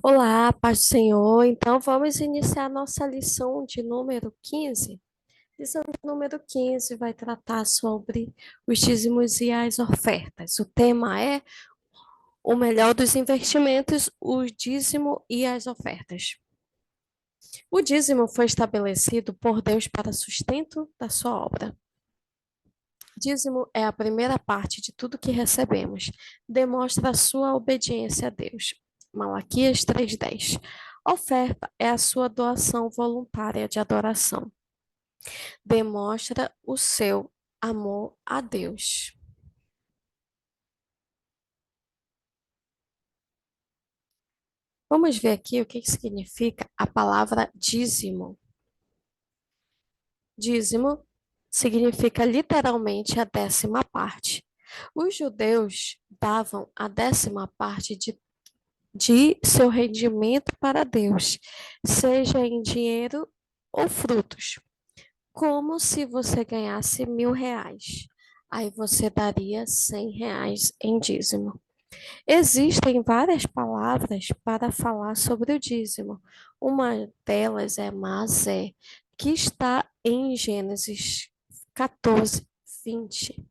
Olá, paz do Senhor. Então, vamos iniciar nossa lição de número 15. Lição de número 15 vai tratar sobre os dízimos e as ofertas. O tema é o melhor dos investimentos, o dízimo e as ofertas. O dízimo foi estabelecido por Deus para sustento da sua obra. Dízimo é a primeira parte de tudo que recebemos. Demonstra a sua obediência a Deus. Malaquias 3:10. Oferta é a sua doação voluntária de adoração. Demonstra o seu amor a Deus. Vamos ver aqui o que significa a palavra dízimo. Dízimo significa literalmente a décima parte. Os judeus davam a décima parte de seu rendimento para Deus, seja em dinheiro ou frutos, como se você ganhasse R$ 1.000. Aí você daria R$ 100 em dízimo. Existem várias palavras para falar sobre o dízimo. Uma delas é Masé, que está em Gênesis 14:20.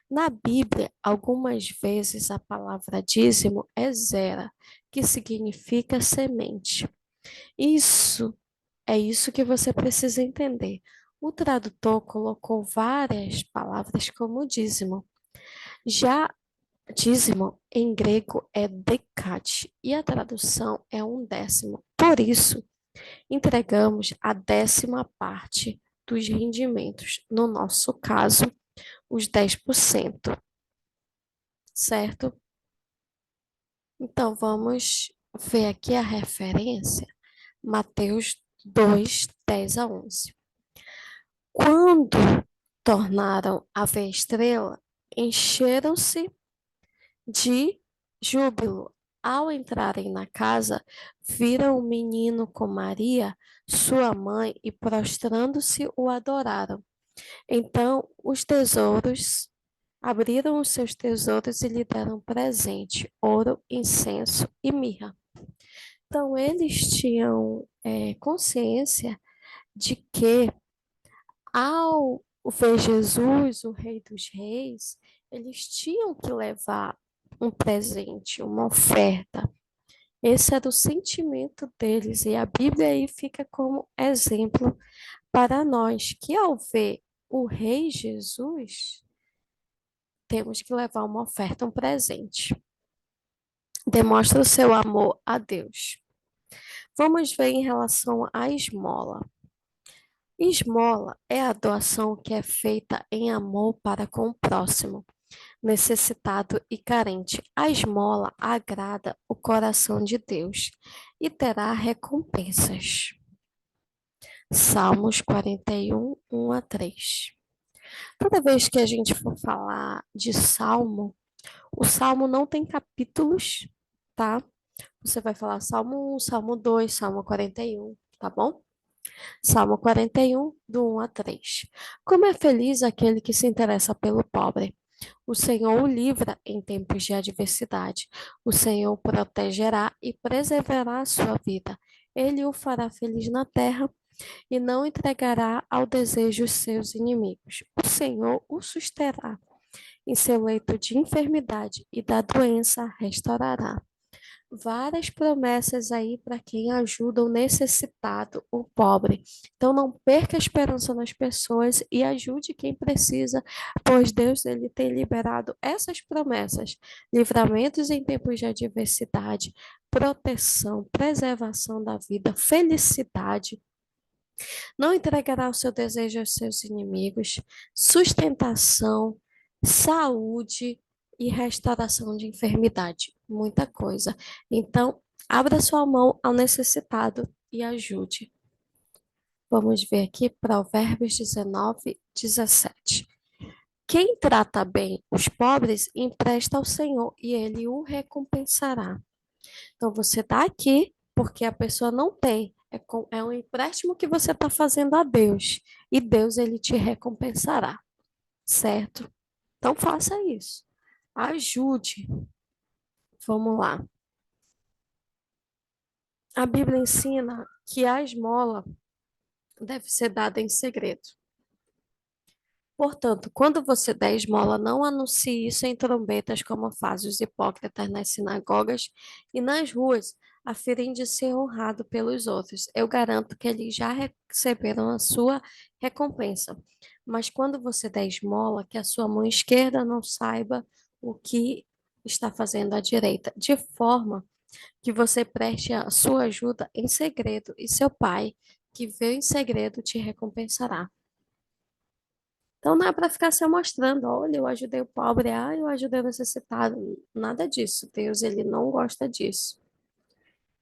Na Bíblia, algumas vezes a palavra dízimo é zera, que significa semente. Isso é isso que você precisa entender. O tradutor colocou várias palavras como dízimo. Já dízimo em grego é decate e a tradução é um décimo. Por isso, entregamos a décima parte dos rendimentos, no nosso caso, os 10%, certo? Então, vamos ver aqui a referência, Mateus 2:10-11. Quando tornaram a ver a estrela, encheram-se de júbilo. Ao entrarem na casa, viram o menino com Maria, sua mãe, e prostrando-se o adoraram. Então, os tesouros abriram os seus tesouros e lhe deram presente, ouro, incenso e mirra. Então, eles tinham consciência de que, ao ver Jesus, o Rei dos Reis, eles tinham que levar um presente, uma oferta. Esse era o sentimento deles, e a Bíblia aí fica como exemplo para nós, que ao ver o Rei Jesus, temos que levar uma oferta, um presente. Demonstra o seu amor a Deus. Vamos ver em relação à esmola. Esmola é a doação que é feita em amor para com o próximo, necessitado e carente. A esmola agrada o coração de Deus e terá recompensas. Salmos 41, 1-3. Toda vez que a gente for falar de salmo, o salmo não tem capítulos, tá? Você vai falar Salmo 1, Salmo 2, Salmo 41, tá bom? Salmo 41, do 1-3. Como é feliz aquele que se interessa pelo pobre. O Senhor o livra em tempos de adversidade. O Senhor o protegerá e preservará a sua vida. Ele o fará feliz na terra e não entregará ao desejo os seus inimigos. O Senhor o susterá em seu leito de enfermidade e da doença restaurará. Várias promessas aí para quem ajuda o necessitado, o pobre. Então não perca a esperança nas pessoas e ajude quem precisa, pois Deus ele tem liberado essas promessas, livramentos em tempos de adversidade, proteção, preservação da vida, felicidade. Não entregará o seu desejo aos seus inimigos, sustentação, saúde e restauração de enfermidade. Muita coisa. Então, abra sua mão ao necessitado e ajude. Vamos ver aqui Provérbios 19:17. Quem trata bem os pobres empresta ao Senhor e ele o recompensará. Então, você está aqui porque a pessoa não tem. É um empréstimo que você está fazendo a Deus. E Deus, ele te recompensará, certo? Então, faça isso. Ajude. Vamos lá. A Bíblia ensina que a esmola deve ser dada em segredo. Portanto, quando você der esmola, não anuncie isso em trombetas, como fazem os hipócritas nas sinagogas e nas ruas, a fim de ser honrado pelos outros. Eu garanto que eles já receberam a sua recompensa. Mas quando você der esmola, que a sua mão esquerda não saiba o que está fazendo à direita, de forma que você preste a sua ajuda em segredo, e seu pai, que vê em segredo, te recompensará. Então não é para ficar se mostrando, olha, eu ajudei o pobre, ah, eu ajudei o necessitado. Nada disso. Deus, ele não gosta disso.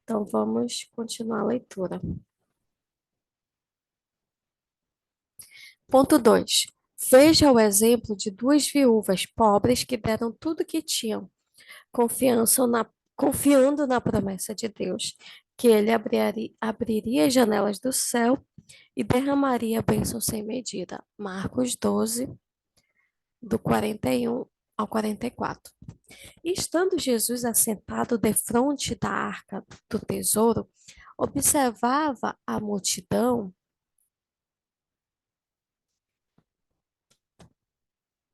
Então vamos continuar a leitura. Ponto 2. Veja o exemplo de duas viúvas pobres que deram tudo que tinham, confiando na promessa de Deus, que ele abriria as janelas do céu e derramaria bênção sem medida. Marcos 12, do 41 ao 44. E estando Jesus assentado defronte da arca do tesouro, observava a multidão,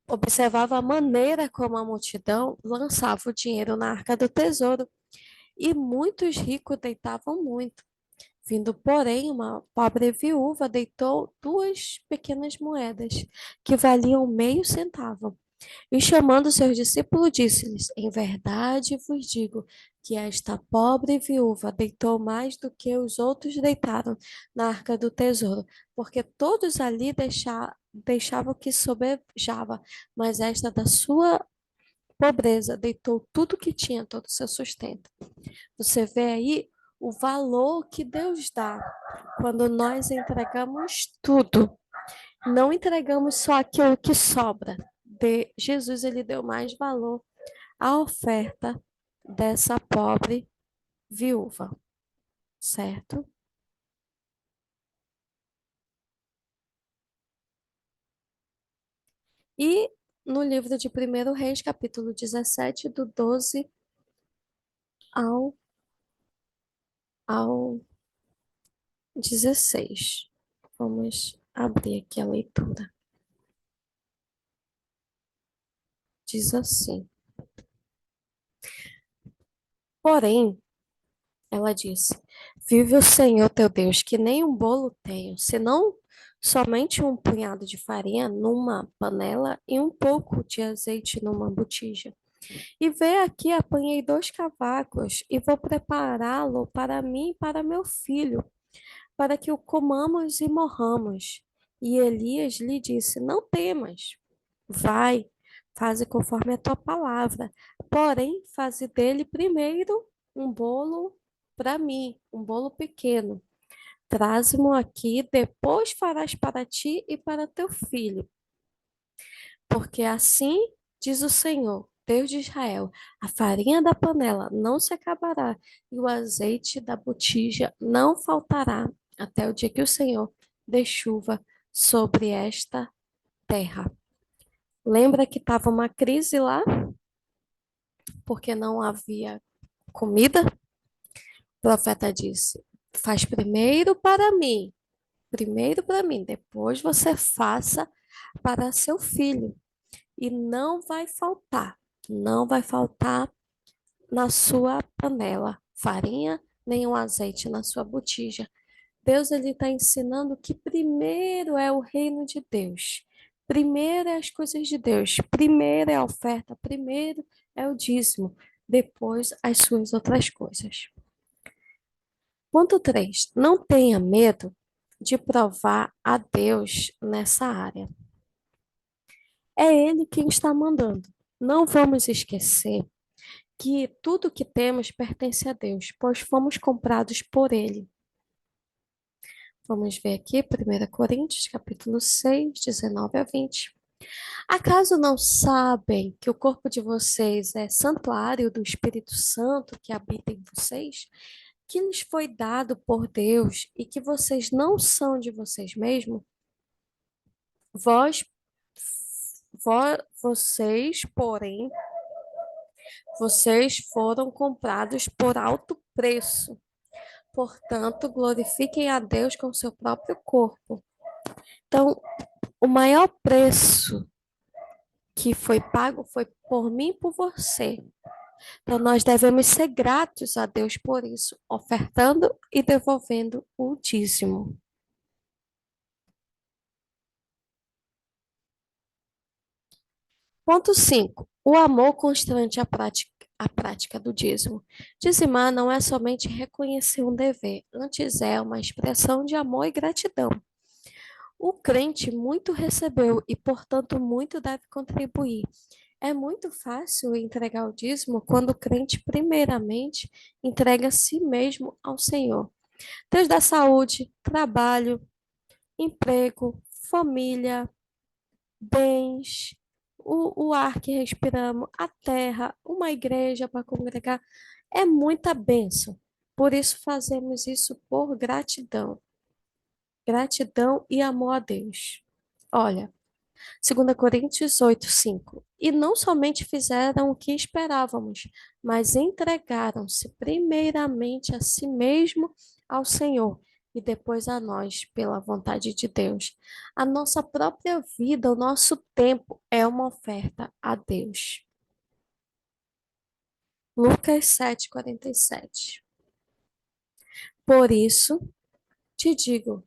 observava a maneira como a multidão lançava o dinheiro na arca do tesouro, e muitos ricos deitavam muito. Vindo, porém, uma pobre viúva deitou duas pequenas moedas, que valiam meio centavo. E chamando seus discípulos, disse-lhes: Em verdade vos digo que esta pobre viúva deitou mais do que os outros deitaram na arca do tesouro, porque todos ali deixavam que sobejava, mas esta da sua pobreza deitou tudo que tinha, todo o seu sustento. Você vê aí o valor que Deus dá quando nós entregamos tudo. Não entregamos só aquilo que sobra. Jesus, ele deu mais valor à oferta dessa pobre viúva, certo? E no livro de 1 Reis, capítulo 17, do 12 ao, ao 16. Vamos abrir aqui a leitura. Diz assim: Porém, ela disse: Vive o Senhor teu Deus, que nem um bolo tenho, senão somente um punhado de farinha numa panela e um pouco de azeite numa botija. E vê aqui, apanhei 2 cavacos e vou prepará-lo para mim e para meu filho, para que o comamos e morramos. E Elias lhe disse: Não temas, vai, faze conforme a tua palavra. Porém, faze dele primeiro um bolo para mim, um bolo pequeno. Traze-mo aqui, depois farás para ti e para teu filho. Porque assim diz o Senhor, Deus de Israel: a farinha da panela não se acabará, e o azeite da botija não faltará, até o dia que o Senhor dê chuva sobre esta terra. Lembra que estava uma crise lá, porque não havia comida? O profeta disse: faz primeiro para mim, depois você faça para seu filho. E não vai faltar na sua panela farinha, nem um azeite na sua botija. Deus ele está ensinando que primeiro é o reino de Deus. Primeiro é as coisas de Deus. Primeiro é a oferta. Primeiro é o dízimo. Depois as suas outras coisas. Ponto 3. Não tenha medo de provar a Deus nessa área. É Ele quem está mandando. Não vamos esquecer que tudo que temos pertence a Deus, pois fomos comprados por Ele. Vamos ver aqui, 1 Coríntios, capítulo 6, 19 a 20. Acaso não sabem que o corpo de vocês é santuário do Espírito Santo que habita em vocês, que lhes foi dado por Deus e que vocês não são de vocês mesmos? Vós, vocês, porém, vocês foram comprados por alto preço. Portanto, glorifiquem a Deus com seu próprio corpo. Então, o maior preço que foi pago foi por mim e por você. Então, nós devemos ser gratos a Deus por isso, ofertando e devolvendo o dízimo. Ponto 5. O amor constante à prática do dízimo. Dizimar não é somente reconhecer um dever, antes é uma expressão de amor e gratidão. O crente muito recebeu e, portanto, muito deve contribuir. É muito fácil entregar o dízimo quando o crente, primeiramente, entrega a si mesmo ao Senhor. Deus dá saúde, trabalho, emprego, família, bens, o ar que respiramos, a terra, uma igreja para congregar. É muita bênção. Por isso fazemos isso por gratidão. Gratidão e amor a Deus. Olha, 2 Coríntios 8:5. E não somente fizeram o que esperávamos, mas entregaram-se primeiramente a si mesmo ao Senhor e depois a nós, pela vontade de Deus. A nossa própria vida, o nosso tempo é uma oferta a Deus. Lucas 7:47. Por isso, te digo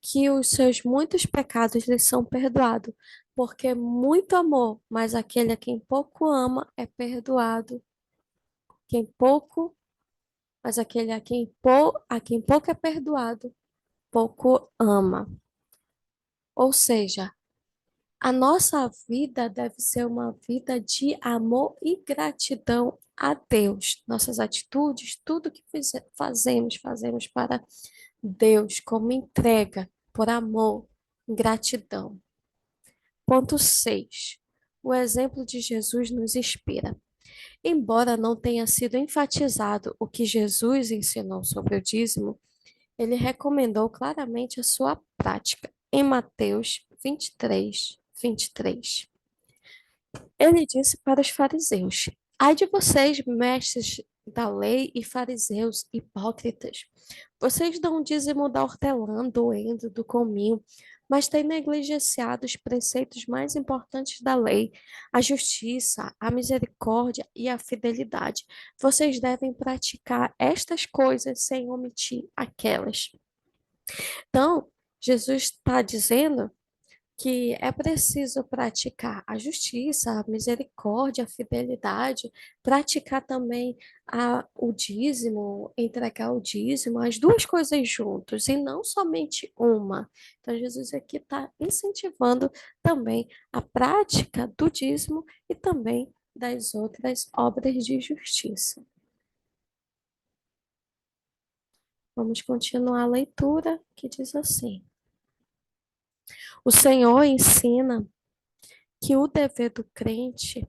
que os seus muitos pecados lhes são perdoados, porque muito amor, mas aquele a quem pouco ama é perdoado. Quem pouco, mas aquele a quem pouco é perdoado, pouco ama. Ou seja, a nossa vida deve ser uma vida de amor e gratidão a Deus. Nossas atitudes, tudo que fazemos para Deus como entrega, por amor, gratidão. Ponto 6. O exemplo de Jesus nos inspira. Embora não tenha sido enfatizado o que Jesus ensinou sobre o dízimo, ele recomendou claramente a sua prática em Mateus 23:23. Ele disse para os fariseus: Ai de vocês, mestres da lei e fariseus hipócritas! Vocês dão o dízimo da hortelã, do endo, do cominho, mas têm negligenciado os preceitos mais importantes da lei, a justiça, a misericórdia e a fidelidade. Vocês devem praticar estas coisas sem omitir aquelas. Então, Jesus está dizendo que é preciso praticar a justiça, a misericórdia, a fidelidade, praticar também o dízimo, entregar o dízimo, as duas coisas juntos, e não somente uma. Então, Jesus aqui está incentivando também a prática do dízimo e também das outras obras de justiça. Vamos continuar a leitura, que diz assim: O Senhor ensina que o dever do crente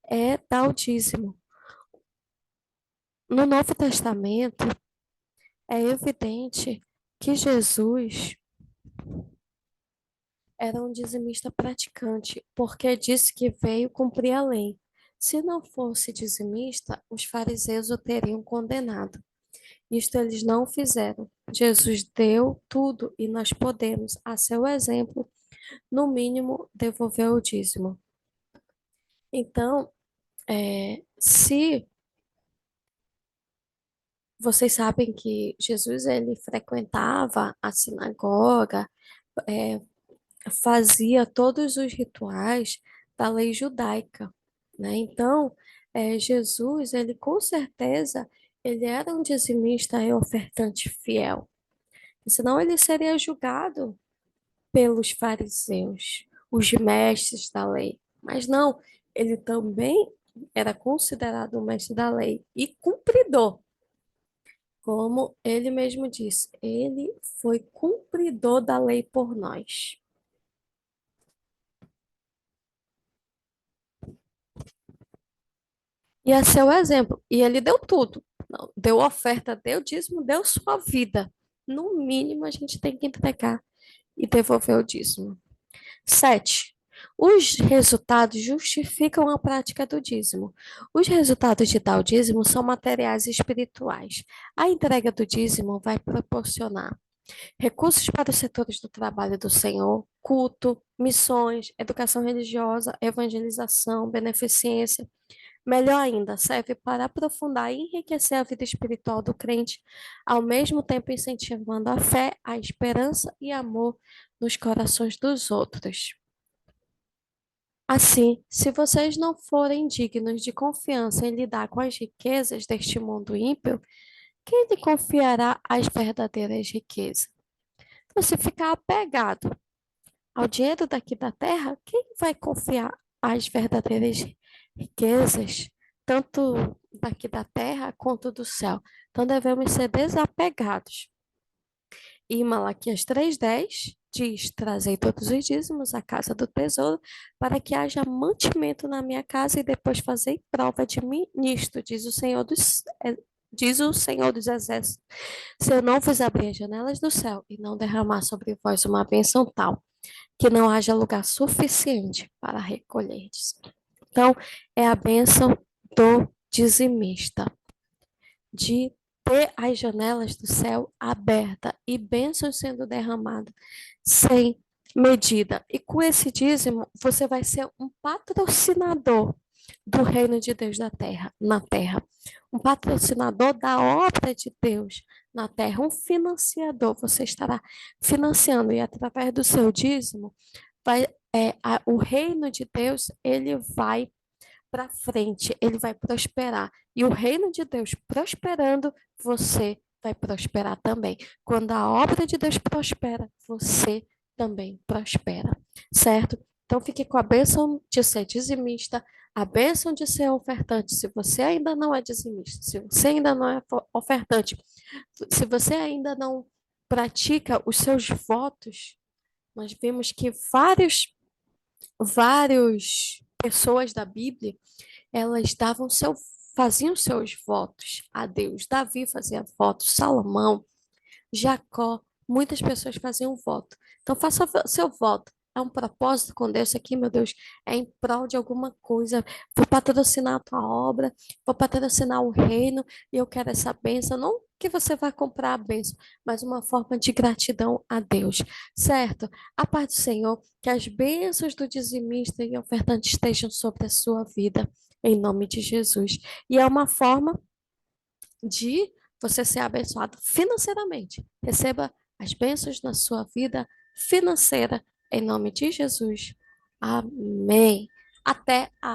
é dar o dízimo. No Novo Testamento, é evidente que Jesus era um dizimista praticante, porque disse que veio cumprir a lei. Se não fosse dizimista, os fariseus o teriam condenado. Isto eles não fizeram. Jesus deu tudo e nós podemos, a seu exemplo, no mínimo, devolver o dízimo. Então, se vocês sabem que Jesus ele frequentava a sinagoga, é, fazia todos os rituais da lei judaica, né? Então, Jesus, ele com certeza, ele era um dizimista e ofertante fiel. Senão ele seria julgado pelos fariseus, os mestres da lei. Mas não, ele também era considerado um mestre da lei e cumpridor. Como ele mesmo disse, ele foi cumpridor da lei por nós. E é seu exemplo. E ele deu tudo. Não, deu oferta, deu dízimo, deu sua vida. No mínimo, a gente tem que entregar e devolver o dízimo. 7. Os resultados justificam a prática do dízimo. Os resultados de tal dízimo são materiais e espirituais. A entrega do dízimo vai proporcionar recursos para os setores do trabalho do Senhor, culto, missões, educação religiosa, evangelização, beneficência. Melhor ainda, serve para aprofundar e enriquecer a vida espiritual do crente, ao mesmo tempo incentivando a fé, a esperança e amor nos corações dos outros. Assim, se vocês não forem dignos de confiança em lidar com as riquezas deste mundo ímpio, quem lhe confiará as verdadeiras riquezas? Você ficar apegado ao dinheiro daqui da terra, quem vai confiar as verdadeiras riquezas, tanto daqui da terra quanto do céu? Então devemos ser desapegados. E Malaquias 3:10 diz: Trazei todos os dízimos à casa do tesouro, para que haja mantimento na minha casa, e depois fazei prova de mim nisto, diz o Senhor dos Exércitos. Se eu não vos abrir as janelas do céu e não derramar sobre vós uma bênção tal, que não haja lugar suficiente para recolherdes. Então, é a bênção do dizimista, de ter as janelas do céu abertas e bênçãos sendo derramadas sem medida. E com esse dízimo, você vai ser um patrocinador do reino de Deus na terra. Um patrocinador da obra de Deus na terra, um financiador. Você estará financiando e através do seu dízimo, o reino de Deus, ele vai para frente, ele vai prosperar. E o reino de Deus prosperando, você vai prosperar também. Quando a obra de Deus prospera, você também prospera, certo? Então fique com a bênção de ser dizimista, a bênção de ser ofertante. Se você ainda não é dizimista, se você ainda não é ofertante, se você ainda não pratica os seus votos, nós vemos que vários pessoas da Bíblia elas faziam seus votos a Deus. Davi fazia votos, Salomão, Jacó, muitas pessoas faziam voto. Então, faça seu voto. É um propósito com Deus aqui, meu Deus, é em prol de alguma coisa. Vou patrocinar a tua obra, vou patrocinar o reino, e eu quero essa bênção. Não que você vai comprar a bênção, mas uma forma de gratidão a Deus, certo? A paz do Senhor, que as bênçãos do dizimista e ofertante estejam sobre a sua vida, em nome de Jesus. E é uma forma de você ser abençoado financeiramente. Receba as bênçãos na sua vida financeira, em nome de Jesus. Amém. Até a